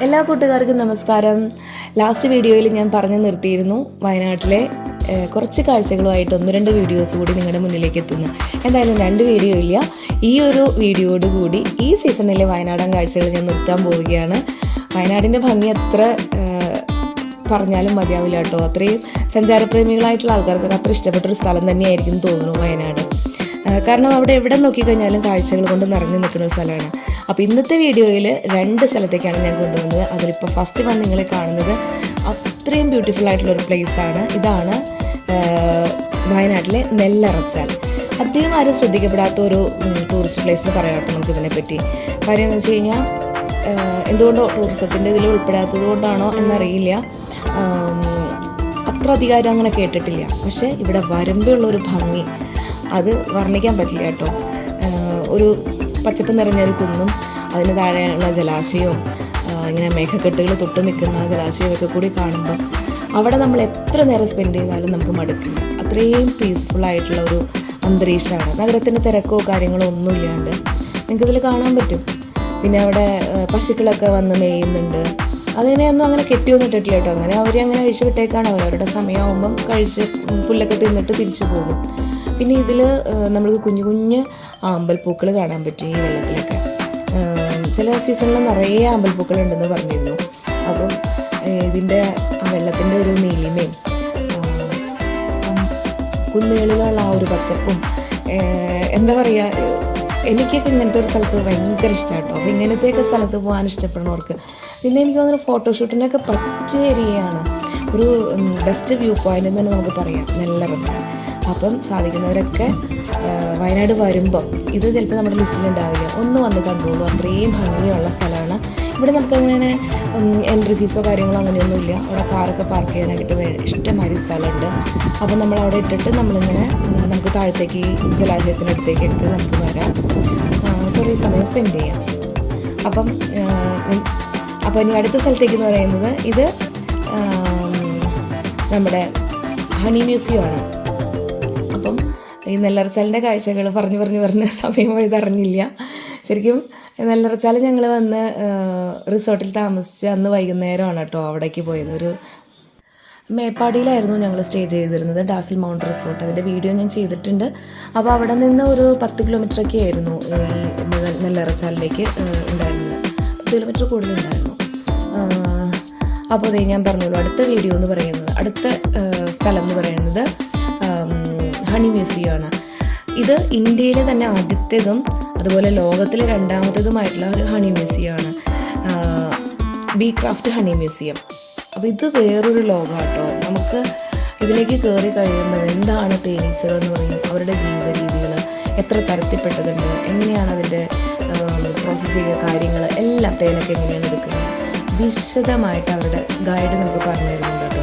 എല്ലാ കൂട്ടുകാർക്കും നമസ്കാരം. ലാസ്റ്റ് വീഡിയോയിൽ ഞാൻ പറഞ്ഞു നിർത്തിയിരുന്നു വയനാട്ടിലെ കുറച്ച് കാഴ്ചകളുമായിട്ട് 1-2 വീഡിയോസ് കൂടി നിങ്ങളുടെ മുന്നിലേക്ക് എത്തുന്നു. എന്തായാലും 2 വീഡിയോ ഇല്ല, ഈ ഒരു വീഡിയോയോട് കൂടി ഈ സീസണിലെ വയനാടൻ കാഴ്ചകൾ ഞാൻ നിർത്താൻ പോവുകയാണ്. വയനാടിൻ്റെ ഭംഗി എത്ര പറഞ്ഞാലും മതിയാവില്ല കേട്ടോ. അത്രയും സഞ്ചാരപ്രേമികളായിട്ടുള്ള ആൾക്കാർക്കൊക്കെ അത്ര ഇഷ്ടപ്പെട്ടൊരു സ്ഥലം തന്നെയായിരിക്കും തോന്നുന്നു വയനാട്. കാരണം അവിടെ എവിടെ നോക്കിക്കഴിഞ്ഞാലും കാഴ്ചകൾ കൊണ്ട് നിറഞ്ഞു നിൽക്കുന്ന ഒരു സ്ഥലമാണ്. അപ്പോൾ ഇന്നത്തെ വീഡിയോയിൽ 2 സ്ഥലത്തേക്കാണ് ഞാൻ കൊണ്ടുവന്നത്. അതിലിപ്പോൾ ഫസ്റ്റ് വന്ന് നിങ്ങളെ കാണുന്നത് അത്രയും ബ്യൂട്ടിഫുൾ ആയിട്ടുള്ളൊരു പ്ലേസാണ്. ഇതാണ് വയനാട്ടിലെ നെല്ലറച്ചാൽ. അധികം ആരും ശ്രദ്ധിക്കപ്പെടാത്ത ഒരു ടൂറിസ്റ്റ് പ്ലേസ് എന്ന് പറയാം കേട്ടോ നമുക്കിതിനെപ്പറ്റി. കാര്യം എന്ന് വെച്ച് കഴിഞ്ഞാൽ എന്തുകൊണ്ടോ ടൂറിസത്തിൻ്റെ ഇതിൽ ഉൾപ്പെടാത്തത് കൊണ്ടാണോ എന്നറിയില്ല, അത്ര അധികാരം അങ്ങനെ കേട്ടിട്ടില്ല. പക്ഷേ ഇവിടെ വരുമ്പോഴുള്ളൊരു ഭംഗി അത് വർണ്ണിക്കാൻ പറ്റില്ല കേട്ടോ. ഒരു പച്ചപ്പ് നിറഞ്ഞൊരു കുന്നും അതിന് താഴെയുള്ള ജലാശയവും ഇങ്ങനെ മേഘക്കെട്ടുകൾ തൊട്ട് നിൽക്കുന്ന ജലാശയമൊക്കെ കൂടി കാണുമ്പോൾ അവിടെ നമ്മൾ എത്ര നേരം സ്പെൻഡ് ചെയ്താലും നമുക്ക് മടുക്കില്ല. അത്രയും പീസ്ഫുള്ളായിട്ടുള്ള ഒരു അന്തരീക്ഷമാണ്. നഗരത്തിൻ്റെ തിരക്കോ കാര്യങ്ങളോ ഒന്നുമില്ലാണ്ട് നിങ്ങൾക്കിതിൽ കാണാൻ പറ്റും. പിന്നെ അവിടെ പശുക്കളൊക്കെ വന്ന് മേയുന്നുണ്ട്. അതിനെയൊന്നും അങ്ങനെ കെട്ടിയൊന്നും ഇട്ടിട്ടില്ല കേട്ടോ. അങ്ങനെ അവരെ അഴിച്ചു വിട്ടേക്കാണ്. അവരവരുടെ സമയമാകുമ്പം കഴിച്ച് പുല്ലൊക്കെ തിന്നിട്ട് തിരിച്ചു പോകും. പിന്നെ ഇതിൽ നമ്മൾക്ക് കുഞ്ഞു കുഞ്ഞ് ആമ്പൽപ്പൂക്കൾ കാണാൻ പറ്റും ഈ വെള്ളത്തിലൊക്കെ. ചില സീസണിൽ നിറയെ ആമ്പൽപ്പൂക്കളുണ്ടെന്ന് പറഞ്ഞിരുന്നു. അപ്പം ഇതിൻ്റെ വെള്ളത്തിൻ്റെ ഒരു നീലിമയും കുന്നുകളിലുള്ള ആ ഒരു പച്ചപ്പും എന്താ പറയുക, എനിക്കൊക്കെ ഇങ്ങനത്തെ ഒരു സ്ഥലത്ത് ഭയങ്കര ഇഷ്ടമാണ് കേട്ടോ. അപ്പോൾ ഇങ്ങനത്തെയൊക്കെ സ്ഥലത്ത് പോകാൻ ഇഷ്ടപ്പെടുന്നവർക്ക് പിന്നെ എനിക്ക് തോന്നുന്നു ഫോട്ടോഷൂട്ടിനൊക്കെ പറ്റിയ ഏരിയയാണ്. ഒരു ബെസ്റ്റ് വ്യൂ പോയിൻ്റ് എന്ന് തന്നെ നമുക്ക് പറയാം നെല്ലറച്ചാൽ. അപ്പം സാധിക്കുന്നവരൊക്കെ വയനാട് വരുമ്പം ഇത് ചിലപ്പോൾ നമ്മുടെ ലിസ്റ്റിലുണ്ടാവില്ല, ഒന്ന് വന്ന് കണ്ടോളൂ. അത്രയും ഭംഗിയുള്ള സ്ഥലമാണ്. ഇവിടെ നമുക്കങ്ങനെ എൻട്രി ഫീസോ കാര്യങ്ങളോ അങ്ങനെയൊന്നുമില്ല. അവിടെ കാറൊക്കെ പാർക്ക് ചെയ്യാനായിട്ട് ഇഷ്ടംമാതിരി സ്ഥലമുണ്ട്. അപ്പം നമ്മളവിടെ ഇട്ടിട്ട് നമ്മളിങ്ങനെ നമുക്ക് താഴത്തേക്ക് ഈ ജലാശയത്തിനടുത്തേക്കൊക്കെ നമുക്ക് വരാം, കുറേ സമയം സ്പെൻഡ് ചെയ്യാം. അപ്പം ഇനി അടുത്ത സ്ഥലത്തേക്ക് എന്ന് പറയുന്നത് ഇത് നമ്മുടെ ഹണി മ്യൂസിയമാണ്. അപ്പം ഈ നെല്ലറച്ചാലിൻ്റെ കാഴ്ചകൾ പറഞ്ഞ് സമയം പോയത് അറിഞ്ഞില്ല. ശരിക്കും നെല്ലറച്ചാൽ ഞങ്ങൾ വന്ന് റിസോർട്ടിൽ താമസിച്ച് അന്ന് വൈകുന്നേരമാണ് കേട്ടോ അവിടേക്ക് പോയത്. ഒരു മേപ്പാടിയിലായിരുന്നു ഞങ്ങൾ സ്റ്റേ ചെയ്തിരുന്നത്, ഡാസിൽ മൗണ്ട് റിസോർട്ട്. അതിൻ്റെ വീഡിയോ ഞാൻ ചെയ്തിട്ടുണ്ട്. അപ്പോൾ അവിടെ നിന്ന് ഒരു 10 കിലോമീറ്ററൊക്കെ ആയിരുന്നു ഈ നെല്ലറച്ചാലിലേക്ക് ഉണ്ടായിരുന്നത്. 10 കിലോമീറ്റർ കൂടുതലുണ്ടായിരുന്നു. അപ്പോൾ അതേ ഞാൻ പറഞ്ഞോളൂ, അടുത്ത വീഡിയോ എന്ന് പറയുന്നത്, അടുത്ത സ്ഥലം എന്ന് പറയുന്നത് ഹണി മ്യൂസിയമാണ്. ഇത് ഇന്ത്യയിലെ തന്നെ ആദ്യത്തേതും അതുപോലെ ലോകത്തിലെ 2ാമത്തേതുമായിട്ടുള്ള ഒരു ഹണി മ്യൂസിയമാണ്, ബീ ക്രാഫ്റ്റ് ഹണി മ്യൂസിയം. അപ്പോൾ ഇത് വേറൊരു ലോകമാട്ടോ. നമുക്ക് ഇതിലേക്ക് കയറി കഴിയുമ്പോൾ എന്താണ് തേനീച്ചകൾ എന്ന് പറയും, അവരുടെ ജീവിത രീതികൾ എത്ര തരത്തിൽപ്പെട്ടതുണ്ട്, എങ്ങനെയാണ് അതിൻ്റെ പ്രോസസ്സ് ചെയ്യുക, കാര്യങ്ങൾ എല്ലാം, തേനൊക്കെ എങ്ങനെയാണ് എടുക്കുന്നത്, വിശദമായിട്ട് അവരുടെ ഗൈഡ് നമുക്ക് പറഞ്ഞു തരുന്നുണ്ട് കേട്ടോ.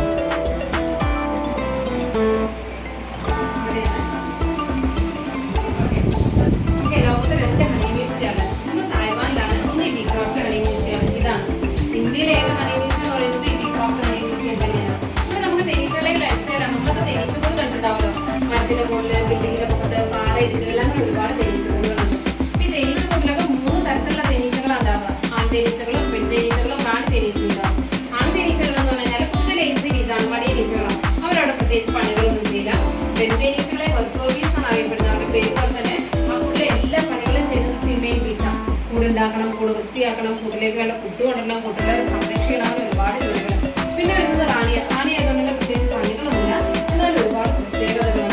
ബിൽഡിങ്ങിന്റെ പുറത്ത് പാറ ഇരിക്കുകയെല്ലാം ഒരുപാട് തേനീച്ചകളുണ്ട്. ഈ തേനീച്ചകളിലൊക്കെ 3 തരത്തിലുള്ള തേനീച്ചകളാണ് ഉണ്ടാവുക. ആൺതേനീച്ചകളും പെൺതേനീച്ചകളും കാട്ടുതേനീച്ചകളുണ്ടാവും. ആൺതേനീച്ചകൾ എന്ന് പറഞ്ഞാൽ ഫുഡ് ലേസി ബീസാണ്, മടിയ ഈച്ചകളാണ്. അവരവിടെ പ്രത്യേകിച്ച് പണികളൊന്നും ചെയ്യില്ല. പെൺതേനീച്ചകളെ വർക്കോബീസ് ആണ് അറിയപ്പെടുന്നത്. അവരുടെ പേര് പോലെ തന്നെ ആ കൂടിലെ എല്ലാ പണികളും ചെയ്യുന്നത് ഫീമെയിൽ ബീസാണ്. കൂടുണ്ടാക്കണം, കൂട് വൃത്തിയാക്കണം, കൂട്ടിലേക്ക് വേണ്ട ഫുഡ് കൊണ്ടുവരണം, കൂട്ടിലെ സംരക്ഷിക്കണം, ഒരുപാട് ജോലികൾ. പിന്നെ വരുന്നത് റാണിയായതുകൊണ്ട് പ്രത്യേകിച്ച് പണികളൊന്നുമില്ല, എന്നാലും ഒരുപാട് പ്രത്യേകതകളുണ്ട്.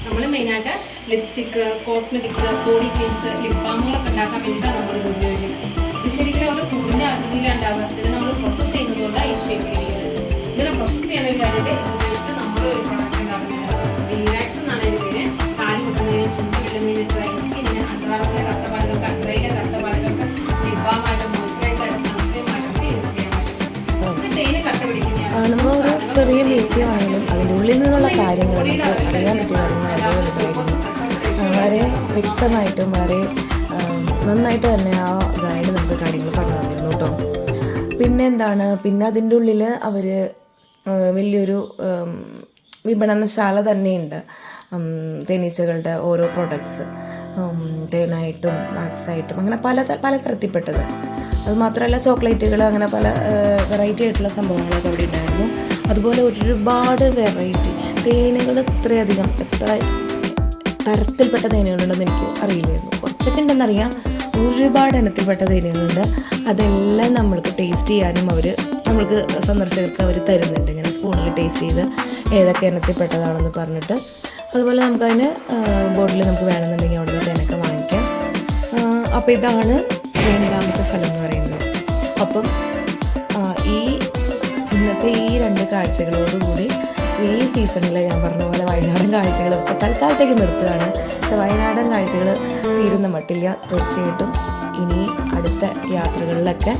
നമ്മൾ മെയിനായിട്ട് lipstick, cosmetics, body creams, lip ബാമുകളൊക്കെ ഉണ്ടാക്കാൻ വേണ്ടിയിട്ടാണ് നമ്മൾ ഇത് ഉപയോഗിക്കുന്നത്. ഇത് ശരിക്കും നമ്മൾ കൂടിൻ്റെ അകത്തിലുണ്ടാവുക. ഇതിന് നമ്മൾ പ്രോസസ്സ് ചെയ്യുന്നതുകൊണ്ടാണ് ഈ ഷേപ്പ് ചെയ്യുന്നത്. ഇതിനെ പ്രോസസ്സ് ചെയ്യാൻ ഒരു കാര്യമായിട്ട് ഇത് ഉപയോഗിച്ചിട്ട് നമ്മൾ ഒരു പ്രൊഡക്റ്റ് ഉണ്ടാക്കുന്നുണ്ട്. ബീവാക്സ് എന്നാണ് ഇതിന് പേര്. കാല് മുട്ടുന്നതിന്, ചുണ്ട് കിട്ടുന്നതിന്, ഡ്രൈ സ്കിന്നിന്, അണ്ടർആർസിലെ കട്ടപ്പാടുകൾക്ക്, അണ്ടറയിലെ കട്ടപ്പാടുകൾക്ക് ലിപ് ബാമായിട്ട്, മോയ്സ്ചറൈസറായിട്ട്, സൺസ്ക്രീമായിട്ടൊക്കെ യൂസ് ചെയ്യാൻ പറ്റും. ഇത് തേന് കട്ട പിടിക്കുന്നതാണ്. കാണുമ്പോൾ ഒരു ചെറിയ മ്യൂസിയം ആണെങ്കിലും അതിൻ്റെ ഉള്ളിൽ നിന്നുള്ള കാര്യങ്ങൾ നമുക്ക് അറിയാൻ പറ്റിയ കാര്യങ്ങൾ വളരെ വ്യക്തമായിട്ടും വളരെ നന്നായിട്ട് തന്നെ ആ ഗൈഡ് നമുക്ക് കാര്യങ്ങൾ പറഞ്ഞു തന്നിരുന്നു കേട്ടോ. പിന്നെ അതിൻ്റെ ഉള്ളിൽ അവർ വലിയൊരു വിപണനശാല തന്നെയുണ്ട്. തേനീച്ചകളുടെ ഓരോ പ്രൊഡക്ട്സ്, തേനായിട്ടും വാക്സായിട്ടും അങ്ങനെ പല തരത്തിൽപ്പെട്ടത്. അതുമാത്രമല്ല ചോക്ലേറ്റുകൾ, അങ്ങനെ പല വെറൈറ്റി ആയിട്ടുള്ള സംഭവങ്ങളൊക്കെ അവിടെ ഉണ്ടായിരുന്നു. അതുപോലെ ഒരുപാട് വെറൈറ്റി തേനുകൾ, ഇത്രയധികം എത്ര തരത്തിൽപ്പെട്ട തേനുകളുണ്ടെന്ന് എനിക്ക് അറിയില്ലായിരുന്നു. കുറച്ചൊക്കെ ഉണ്ടെന്നറിയാം, ഒരുപാട് ഇനത്തിൽപ്പെട്ട തേനുകളുണ്ട്. അതെല്ലാം നമ്മൾക്ക് ടേസ്റ്റ് ചെയ്യാനും നമ്മൾക്ക് സന്ദർശകർക്ക് അവർ തരുന്നുണ്ട്, ഇങ്ങനെ സ്പൂണിൽ ടേസ്റ്റ് ചെയ്ത് ഏതൊക്കെ ഇനത്തിൽപ്പെട്ടതാണെന്ന് പറഞ്ഞിട്ട്. അതുപോലെ നമുക്കതിന് ബോട്ടിൽ നമുക്ക് വേണമെന്നുണ്ടെങ്കിൽ അവിടെ നിന്ന് തേനൊക്കെ വാങ്ങിക്കാം. അപ്പോൾ ഇതാണ് രണ്ടാമത്തെ സ്ഥലം എന്ന് പറയുന്നത്. അപ്പം ഇന്നത്തെ ഈ 2 കാഴ്ചകളോടുകൂടി ഈ സീസണിൽ ഞാൻ പറഞ്ഞ പോലെ വയനാടൻ കാഴ്ചകൾ ഇപ്പോൾ തൽക്കാലത്തേക്ക് നിർത്തുകയാണ്. പക്ഷെ വയനാടൻ കാഴ്ചകൾ തീരുന്ന മട്ടില്ല. തീർച്ചയായിട്ടും ഇനി അടുത്ത യാത്രകളിലൊക്കെ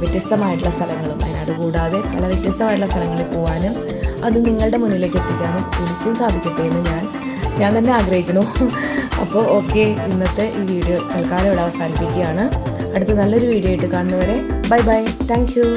വ്യത്യസ്തമായിട്ടുള്ള സ്ഥലങ്ങളും വയനാട് കൂടാതെ പല വ്യത്യസ്തമായിട്ടുള്ള സ്ഥലങ്ങളിൽ പോകാനും അത് നിങ്ങളുടെ മുന്നിലേക്ക് എത്തിക്കാനും എനിക്കും സാധിക്കട്ടെ എന്ന് ഞാൻ തന്നെ ആഗ്രഹിക്കുന്നു. അപ്പോൾ ഓക്കെ, ഇന്നത്തെ ഈ വീഡിയോ തൽക്കാലം ഇവിടെ അവസാനിപ്പിക്കുകയാണ്. അടുത്ത നല്ലൊരു വീഡിയോ ആയിട്ട് കാണുന്നവരെ ബൈ ബൈ, താങ്ക് യു.